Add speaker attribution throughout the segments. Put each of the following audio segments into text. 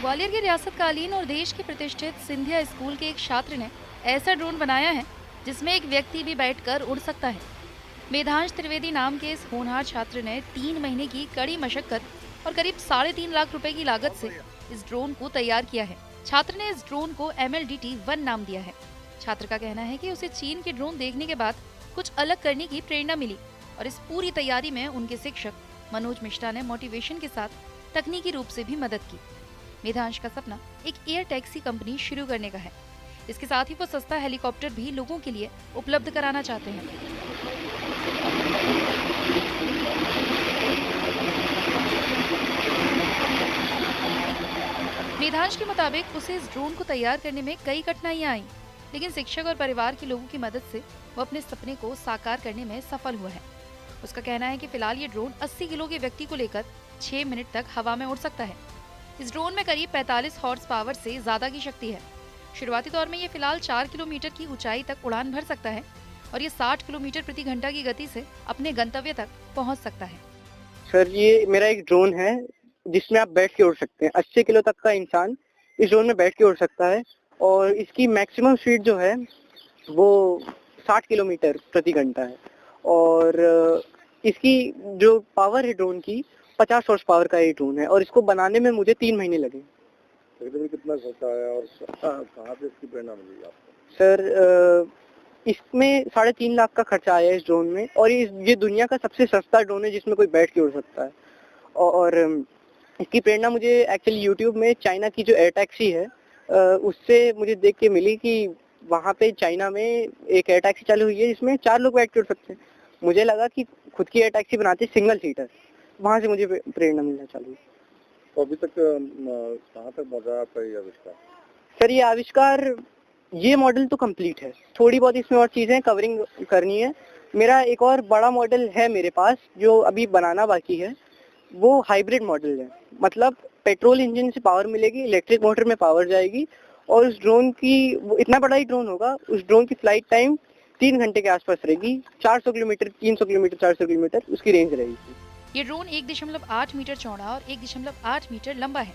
Speaker 1: ग्वालियर के रियासतकालीन और देश के प्रतिष्ठित सिंधिया स्कूल के एक छात्र ने ऐसा ड्रोन बनाया है जिसमें एक व्यक्ति भी बैठकर उड़ सकता है। मेधांश त्रिवेदी नाम के इस होनहार छात्र ने 3 महीने की कड़ी मशक्कत और करीब 3.5 लाख रुपए की लागत से इस ड्रोन को तैयार किया है। छात्र ने इस ड्रोन को MLDT-1 नाम दिया है। छात्र का कहना है कि उसे चीन के ड्रोन देखने के बाद कुछ अलग करने की प्रेरणा मिली और इस पूरी तैयारी में उनके शिक्षक मनोज मिश्रा ने मोटिवेशन के साथ तकनीकी रूप से भी मदद की। मेधांश का सपना एक एयर टैक्सी कंपनी शुरू करने का है। इसके साथ ही वो सस्ता हेलीकॉप्टर भी लोगों के लिए उपलब्ध कराना चाहते हैं। मेधांश के मुताबिक उसे इस ड्रोन को तैयार करने में कई कठिनाइयां आईं, लेकिन शिक्षक और परिवार के लोगों की मदद से वो अपने सपने को साकार करने में सफल हुआ है। उसका कहना है कि फिलहाल ये ड्रोन 80 किलो के व्यक्ति को लेकर 6 मिनट तक हवा में उड़ सकता है। इस ड्रोन में करीब 45 हॉर्स पावर से ज्यादा की शक्ति है। शुरुआती दौर में ये फिलहाल 4 किलोमीटर की ऊंचाई तक उड़ान भर सकता है और ये 60 किलोमीटर प्रति घंटा की गति से अपने गंतव्य तक पहुंच सकता है।
Speaker 2: सर, ये मेरा एक ड्रोन है जिसमें आप बैठ के उड़ सकते हैं। 80 किलो तक का इंसान इस ड्रोन में बैठ के उड़ सकता है और इसकी मैक्सिमम स्पीड जो है वो 60 किलोमीटर प्रति घंटा है और इसकी जो पावर है ड्रोन की 50 हॉर्स पावर का ये ड्रोन है और इसको बनाने में मुझे 3 महीने लगे।
Speaker 3: तकरीबन कितना खर्चा आया और कहाँ से इसकी प्रेरणा मिली आपको?
Speaker 2: सर, इसमें 3.5 लाख का खर्चा आया इस ड्रोन में और ये दुनिया का सबसे सस्ता ड्रोन है जिसमें कोई बैठ के उड़ सकता है। और इसकी प्रेरणा मुझे एक्चुअली यूट्यूब में चाइना की जो एयर टैक्सी है उससे मुझे देख के मिली कि वहाँ पे चाइना में एक एयर टैक्सी चालू हुई है जिसमें 4 लोग बैठ के उड़ सकते हैं। मुझे लगा कि खुद की एयर टैक्सी बनाते सिंगल सीटर, वहाँ से मुझे प्रेरणा मिलना चालू।
Speaker 3: तो अभी तक कहाँ तक पहुँचा आपका ये आविष्कार?
Speaker 2: सर, ये आविष्कार, ये मॉडल तो कंप्लीट है, थोड़ी बहुत इसमें और चीजें कवरिंग करनी है। मेरा एक और बड़ा मॉडल है मेरे पास जो अभी बनाना बाकी है, वो हाइब्रिड मॉडल है। मतलब पेट्रोल इंजन से पावर मिलेगी, इलेक्ट्रिक मोटर में पावर जाएगी और उस ड्रोन की, इतना बड़ा ही ड्रोन होगा, उस ड्रोन की फ्लाइट टाइम 3 घंटे के आसपास रहेगी। 400 किलोमीटर, 300 किलोमीटर, 400 किलोमीटर उसकी रेंज रहेगी।
Speaker 1: ये ड्रोन 1.8 मीटर चौड़ा और 1.8 मीटर लंबा है।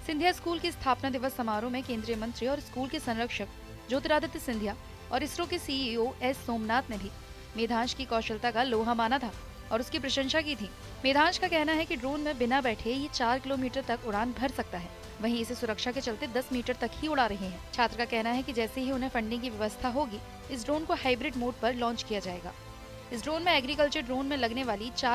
Speaker 1: सिंधिया स्कूल के स्थापना दिवस समारोह में केंद्रीय मंत्री और स्कूल के संरक्षक ज्योतिरादित्य सिंधिया और इसरो के CEO S सोमनाथ ने भी मेधांश की कौशलता का लोहा माना था और उसकी प्रशंसा की थी। मेधांश का कहना है कि ड्रोन में बिना बैठे ये 4 किलोमीटर तक उड़ान भर सकता है। वहीं इसे सुरक्षा के चलते 10 मीटर तक ही उड़ा रहे हैं। छात्र का कहना है कि जैसे ही उन्हें फंडिंग की व्यवस्था होगी, इस ड्रोन को हाइब्रिड मोड पर लॉन्च किया जाएगा। इस ड्रोन में एग्रीकल्चर ड्रोन में लगने वाली 4